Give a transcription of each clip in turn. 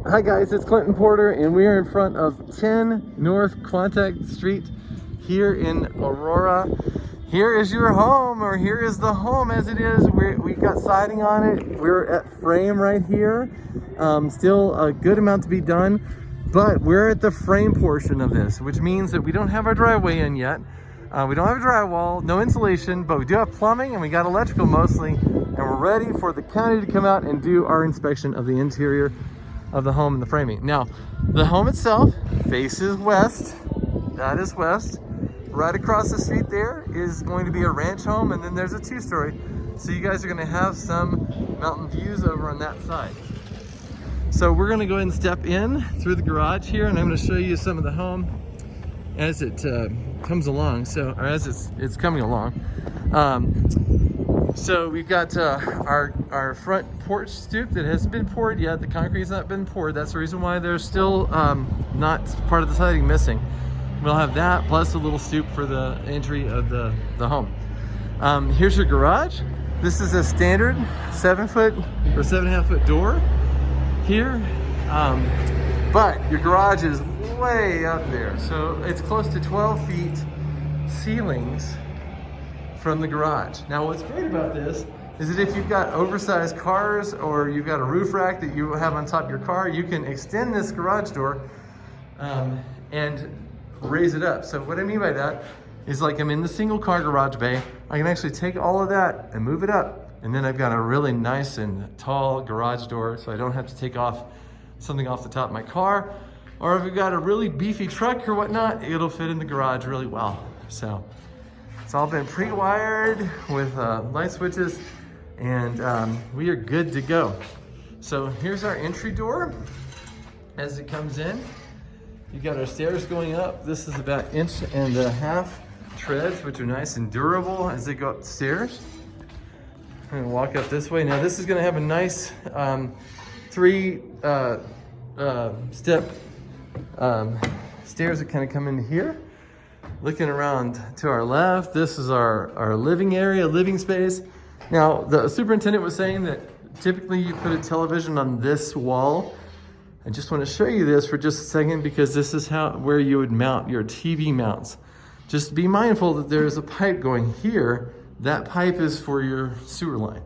Hi guys, it's Clinton Porter and we are in front of 10 North Quantock Street here in Aurora. Here is your home, or here is the home as it is. We got siding on it. We're at frame right here. Still a good amount to be done, but we're at the frame portion of this, which means that we don't have our driveway in yet. We don't have a drywall, no insulation, but we do have plumbing and we got electrical mostly, and we're ready for the county to come out and do our inspection of the interior of the home and the framing. Now, the home itself faces west. That is west. Right across the street there is going to be a ranch home, and then there's a two-story. So you guys are gonna have some mountain views over on that side. So we're gonna go ahead and step in through the garage here, and I'm gonna show you some of the home as it comes along. So, or as it's coming along. So we've got our front porch stoop that hasn't been poured yet. The concrete's not been poured. That's the reason why there's still not part of the siding missing. We'll have that plus a little stoop for the entry of the home. Here's your garage. This is a standard 7-foot or 7.5-foot door here. But your garage is way up there. So it's close to 12 feet ceilings from the garage. Now what's great about this is that if you've got oversized cars or you've got a roof rack that you have on top of your car, you can extend this garage door and raise it up. So what I mean by that is, like, I'm in the single car garage bay. I can actually take all of that and move it up. And then I've got a really nice and tall garage door, so I don't have to take off something off the top of my car. Or if you've got a really beefy truck or whatnot, it'll fit in the garage really well. So it's all been pre-wired with light switches, and we are good to go. So here's our entry door as it comes in. You got our stairs going up. This is about 1.5 inch treads, which are nice and durable as they go up the stairs. I'm gonna walk up this way. Now this is gonna have a nice 3 step stairs that kind of come into here. Looking around to our left, this is our living area, living space. Now the superintendent was saying that typically you put a television on this wall. I just want to show you this for just a second, because this is where you would mount your TV mounts. Just be mindful that there's a pipe going here. That pipe is for your sewer line.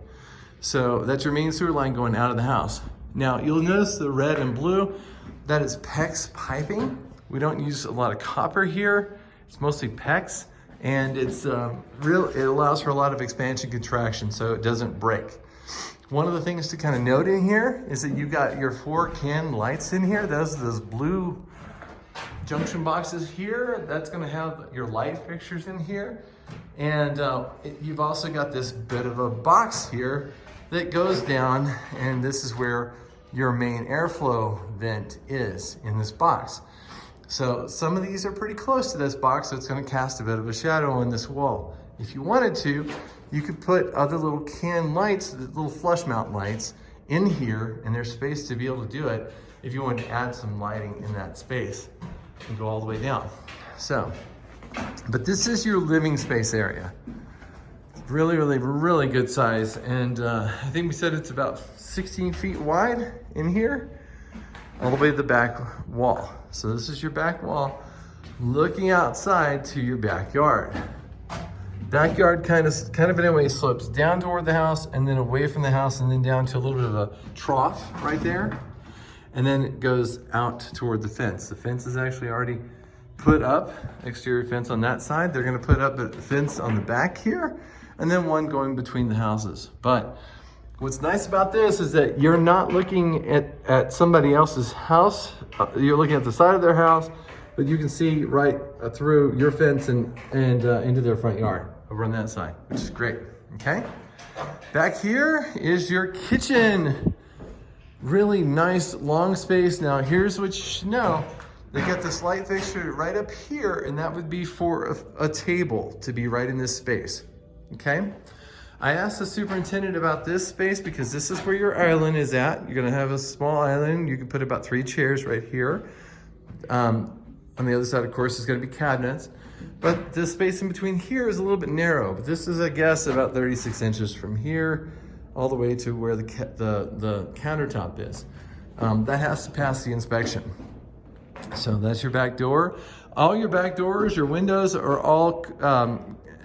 So that's your main sewer line going out of the house. Now you'll notice the red and blue, that is Pex Piping. We don't use a lot of copper here. It's mostly Pex, and it allows for a lot of expansion contraction so it doesn't break. One of the things to kind of note in here is that you got your 4 can lights in here. Those blue junction boxes here. That's going to have your light fixtures in here. And you've also got this bit of a box here that goes down, and this is where your main airflow vent is, in this box. So some of these are pretty close to this box, so it's going to cast a bit of a shadow on this wall. If you wanted to, you could put other little can lights, little flush mount lights in here, and there's space to be able to do it if you want to add some lighting in that space and go all the way down. So, but this is your living space area. Really, really, really good size. And I think we said it's about 16 feet wide in here, all the way to the back wall. So this is your back wall looking outside to your backyard. Backyard kind of in a way slopes down toward the house, and then away from the house, and then down to a little bit of a trough right there. And then it goes out toward the fence. The fence is actually already put up, exterior fence on that side. They're gonna put up a fence on the back here, and then one going between the houses. But what's nice about this is that you're not looking at somebody else's house. You're looking at the side of their house, but you can see right through your fence and into their front yard over on that side, which is great, okay? Back here is your kitchen. Really nice, long space. Now here's what you should know. They got this light fixture right up here, and that would be for a table to be right in this space, okay? I asked the superintendent about this space because this is where your island is at. You're gonna have a small island. You can put about 3 chairs right here. On the other side, of course, is gonna be cabinets. But the space in between here is a little bit narrow. But this is, I guess, about 36 inches from here all the way to where the countertop is. that has to pass the inspection. So that's your back door. All your back doors, your windows are all,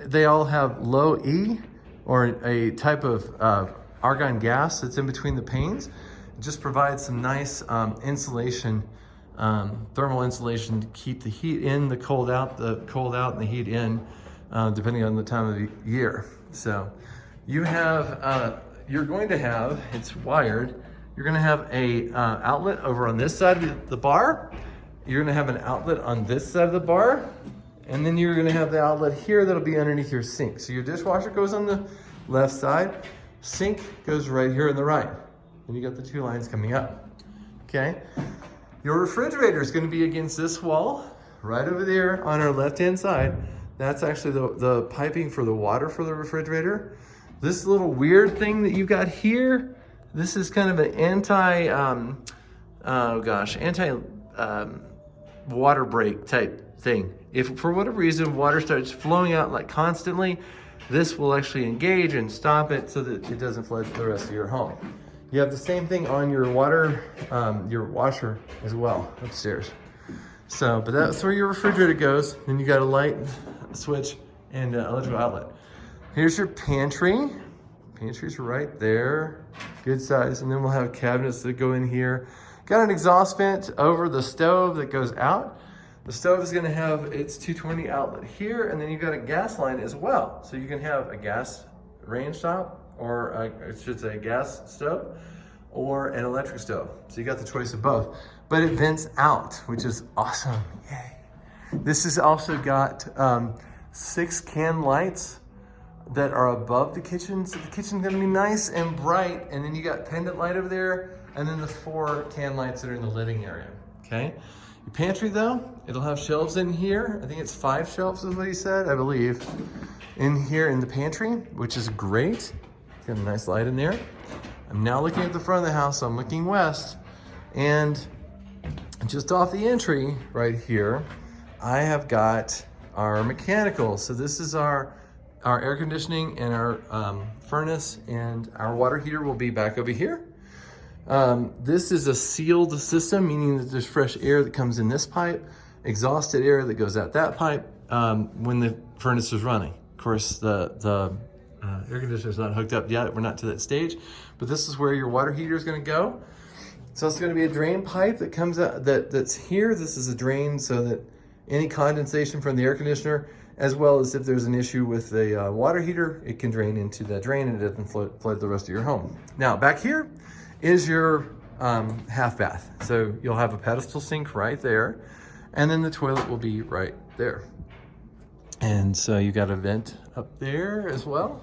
they all have low E, or a type of argon gas that's in between the panes. It just provides some nice insulation, thermal insulation to keep the heat in, the cold out, and the heat in, depending on the time of the year. So you have, you're going to have, it's wired, you're gonna have a outlet over on this side of the bar. You're gonna have an outlet on this side of the bar, and then you're gonna have the outlet here that'll be underneath your sink. So your dishwasher goes on the left side, sink goes right here on the right. And you got the two lines coming up, okay? Your refrigerator is gonna be against this wall, right over there on our left-hand side. That's actually the piping for the water for the refrigerator. This little weird thing that you got here, this is kind of an water break type thing. If for whatever reason water starts flowing out like constantly, this will actually engage and stop it so that it doesn't flood to the rest of your home. You have the same thing on your water, your washer as well upstairs. So, but that's where your refrigerator goes. Then you got a light switch and an electrical outlet. Here's your pantry. Pantry's right there, good size. And then we'll have cabinets that go in here. Got an exhaust vent over the stove that goes out. The stove is gonna have its 220 outlet here, and then you've got a gas line as well. So you can have a gas range top, or I should say a gas stove, or an electric stove. So you got the choice of both. But it vents out, which is awesome, yay. This has also got 6 can lights that are above the kitchen. So the kitchen's gonna be nice and bright, and then you got pendant light over there, and then the 4 can lights that are in the living area, okay? Your pantry though, it'll have shelves in here. I think it's 5 shelves is what he said, I believe, in here in the pantry, which is great. Got a nice light in there. I'm now looking at the front of the house, so I'm looking west, and just off the entry right here, I have got our mechanical. So this is our air conditioning and our furnace, and our water heater will be back over here. This is a sealed system, meaning that there's fresh air that comes in this pipe, exhausted air that goes out that pipe when the furnace is running. Of course, the air conditioner is not hooked up yet. We're not to that stage, but this is where your water heater is going to go. So it's going to be a drain pipe that comes out, that's here. This is a drain so that any condensation from the air conditioner, as well as if there's an issue with the water heater, it can drain into that drain and it doesn't flood the rest of your home. Now back here is your half bath. So you'll have a pedestal sink right there, and then the toilet will be right there. And so you got a vent up there as well.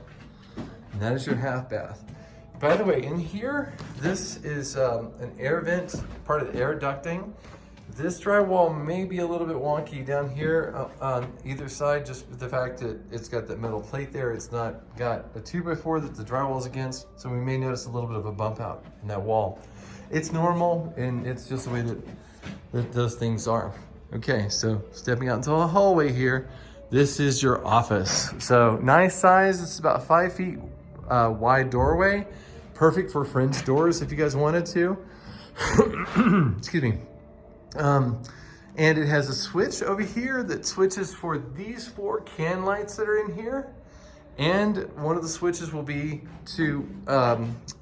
And that is your half bath. By the way, in here, this is an air vent, part of the air ducting. This drywall may be a little bit wonky down here on either side, just with the fact that it's got that metal plate there. It's not got a 2x4 that the drywall is against, so we may notice a little bit of a bump out in that wall. It's normal, and it's just the way that those things are. Okay, so stepping out into the hallway here, this is your office. So nice size, it's about 5 feet wide doorway. Perfect for French doors if you guys wanted to. Excuse me. And it has a switch over here that switches for these 4 can lights that are in here. And one of the switches will be to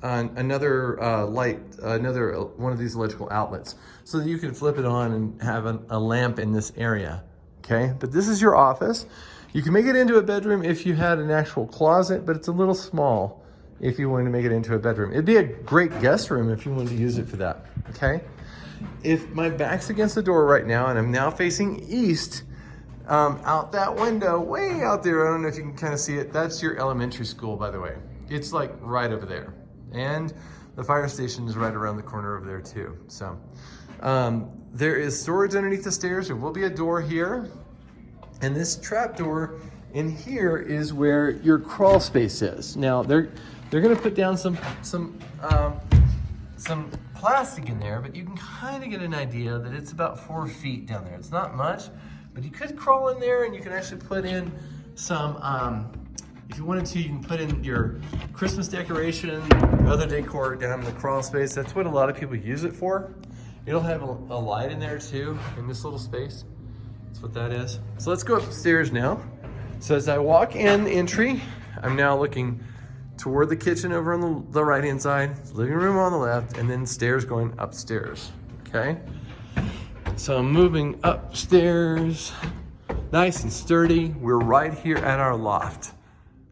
another light, one of these electrical outlets, so that you can flip it on and have a lamp in this area, okay? But this is your office. You can make it into a bedroom if you had an actual closet, but it's a little small if you wanted to make it into a bedroom. It'd be a great guest room if you wanted to use it for that, okay? If my back's against the door right now and I'm now facing east, out that window, way out there, I don't know if you can kind of see it, that's your elementary school, by the way. It's like right over there. And the fire station is right around the corner over there too. So there is storage underneath the stairs. There will be a door here. And this trap door in here is where your crawl space is. Now they're gonna put down some plastic in there, but you can kind of get an idea that it's about 4 feet down there. It's not much, but you could crawl in there, and you can actually put in some If you wanted to, you can put in your Christmas decoration, other decor down in the crawl space. That's what a lot of people use it for. It'll have a light in there too, in this little space. That's what that is. So let's go upstairs now. So as I walk in the entry, I'm now looking toward the kitchen over on the right-hand side, living room on the left, and then stairs going upstairs, okay? So I'm moving upstairs, nice and sturdy. We're right here at our loft.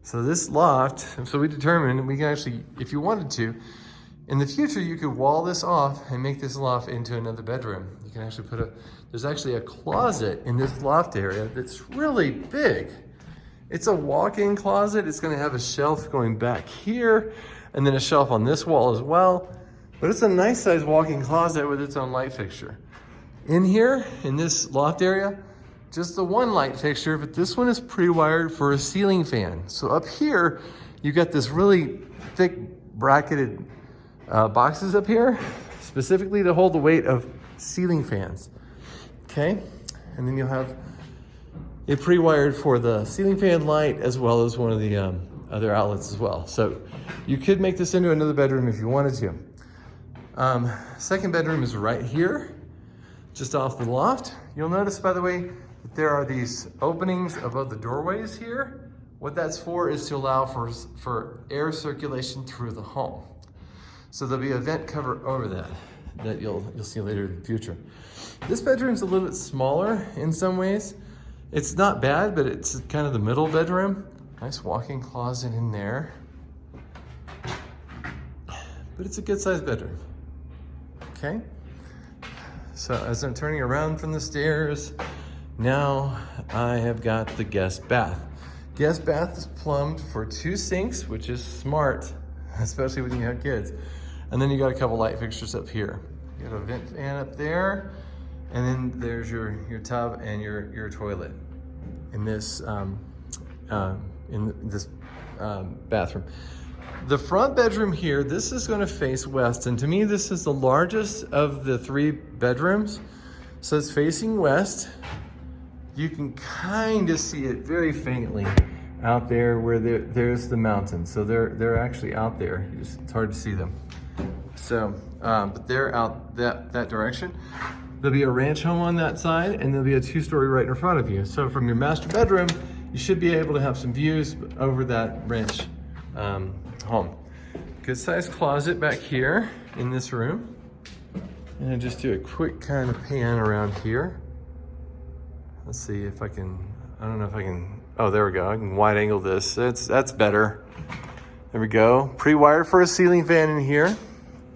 So this loft, so we determined we can actually, if you wanted to, in the future, you could wall this off and make this loft into another bedroom. You can actually there's actually a closet in this loft area that's really big. It's a walk-in closet. It's gonna have a shelf going back here and then a shelf on this wall as well. But it's a nice sized walk-in closet with its own light fixture. In here, in this loft area, just the one light fixture, but this one is pre-wired for a ceiling fan. So up here, you got this really thick bracketed boxes up here, specifically to hold the weight of ceiling fans, okay? And then you'll have it pre-wired for the ceiling fan light as well as one of the other outlets as well. So you could make this into another bedroom if you wanted to. Second bedroom is right here, just off the loft. You'll notice, by the way, that there are these openings above the doorways here. What that's for is to allow for air circulation through the home. So there'll be a vent cover over that you'll see later in the future. This bedroom's a little bit smaller in some ways. It's not bad, but it's kind of the middle bedroom. Nice walk-in closet in there. But it's a good sized bedroom, okay? So as I'm turning around from the stairs, now I have got the guest bath. Guest bath is plumbed for 2 sinks, which is smart, especially when you have kids. And then you got a couple light fixtures up here. You got a vent fan up there, and then there's your tub and your toilet in this bathroom. The front bedroom here, this is going to face west, and to me this is the largest of the 3 bedrooms. So it's facing west. You can kind of see it very faintly out there where there's the mountains. So they're actually out there. It's hard to see them. So, but they're out that direction. There'll be a ranch home on that side, and there'll be a 2-story right in front of you. So from your master bedroom, you should be able to have some views over that ranch home. Good sized closet back here in this room. And I'll just do a quick kind of pan around here. Let's see if I can, I don't know if I can, oh, there we go. I can wide angle this. That's better. There we go. Pre-wired for a ceiling fan in here.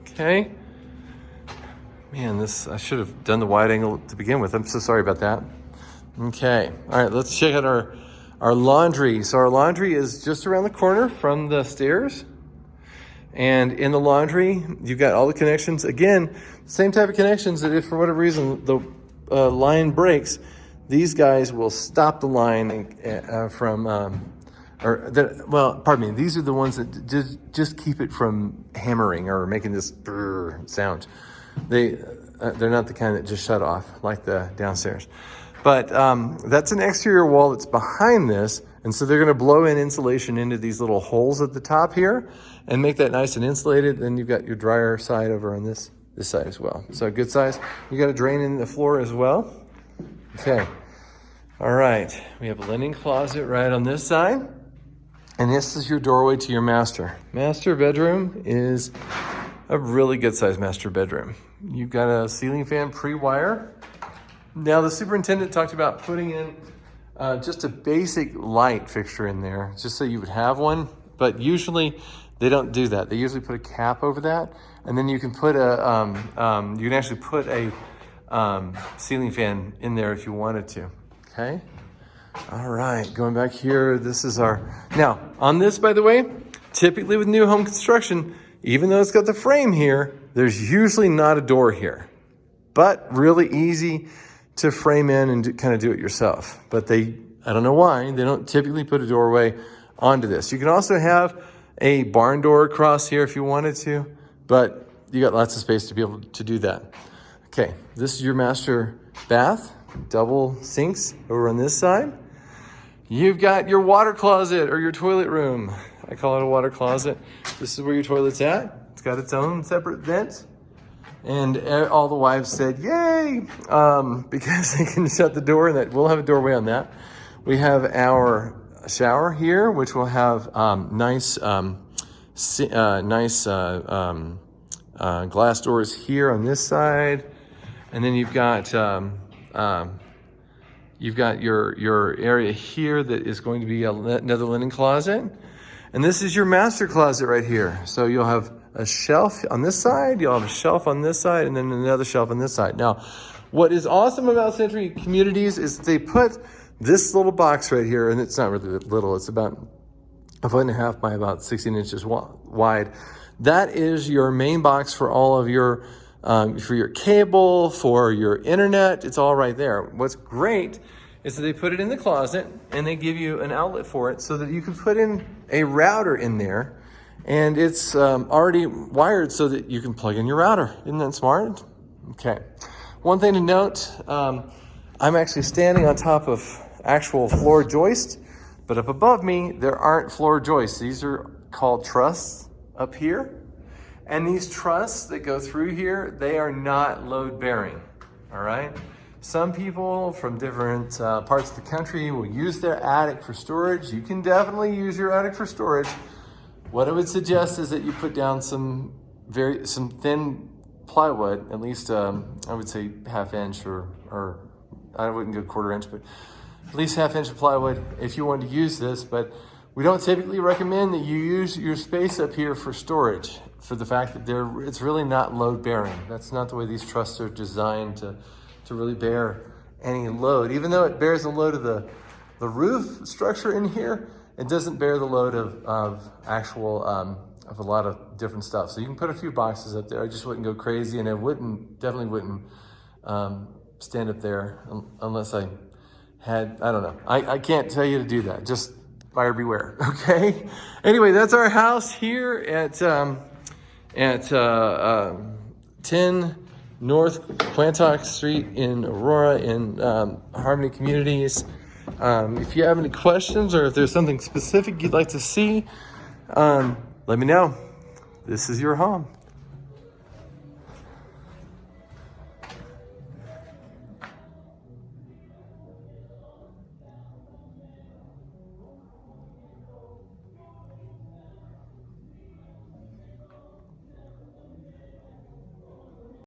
Okay. Man, I should have done the wide angle to begin with. I'm so sorry about that. Okay. All right, let's check out our laundry. So our laundry is just around the corner from the stairs. And in the laundry, you've got all the connections. Again, same type of connections that if for whatever reason the line breaks, these guys will stop the line pardon me, these are the ones that just keep it from hammering or making this sound. They're not the kind that just shut off like the downstairs. But that's an exterior wall that's behind this, and so they're going to blow in insulation into these little holes at the top here and make that nice and insulated. Then you've got your dryer side over on this side as well. So good size. You got a drain in the floor as well. Okay. All right. We have a linen closet right on this side. And this is your doorway to your master. Master bedroom is a really good sized master bedroom. You've got a ceiling fan pre-wire. Now the superintendent talked about putting in just a basic light fixture in there, just so you would have one. But usually they don't do that. They usually put a cap over that, and then you can put you can actually put a ceiling fan in there if you wanted to. Okay. All right, going back here, this is now on this, by the way, typically with new home construction, even though it's got the frame here, there's usually not a door here, but really easy to frame in and kind of do it yourself. But I don't know why, they don't typically put a doorway onto this. You can also have a barn door across here if you wanted to, but you got lots of space to be able to do that. Okay, this is your master bath. Double sinks over on this side. You've got your water closet or your toilet room. I call it a water closet. This is where your toilet's at. It's got its own separate vent. And all the wives said, yay, because they can shut the door, and that we'll have a doorway on that. We have our shower here, which will have nice glass doors here on this side. And then you've got your area here that is going to be another linen closet. And this is your master closet right here. So you'll have a shelf on this side, you'll have a shelf on this side, and then another shelf on this side. Now, what is awesome about Century Communities is they put this little box right here, and it's not really little, it's about 1.5 feet by about 16 inches wide. That is your main box for all of your, for your cable, for your internet, it's all right there. What's great is that they put it in the closet and they give you an outlet for it so that you can put in a router in there, and it's already wired so that you can plug in your router. Isn't that smart? Okay. One thing to note, I'm actually standing on top of actual floor joist, but up above me, there aren't floor joists. These are called trusses up here. And these trusses that go through here, they are not load bearing, all right? Some people from different parts of the country will use their attic for storage. You can definitely use your attic for storage. What I would suggest is that you put down some thin plywood, at least I would say 1/2 inch or I wouldn't go 1/4 inch, but at least 1/2 inch of plywood if you want to use this. But we don't typically recommend that you use your space up here for storage, for the fact that it's really not load bearing. That's not the way these trusses are designed to really bear any load. Even though it bears the load of the roof structure in here, it doesn't bear the load of actual, of a lot of different stuff. So you can put a few boxes up there. I just wouldn't go crazy, and I definitely wouldn't stand up there unless I had, I don't know. I can't tell you to do that. Just buyer beware, okay? Anyway, that's our house here at 10 North Quantock Street in Aurora in Harmony Communities. If you have any questions or if there's something specific you'd like to see, let me know. This is your home.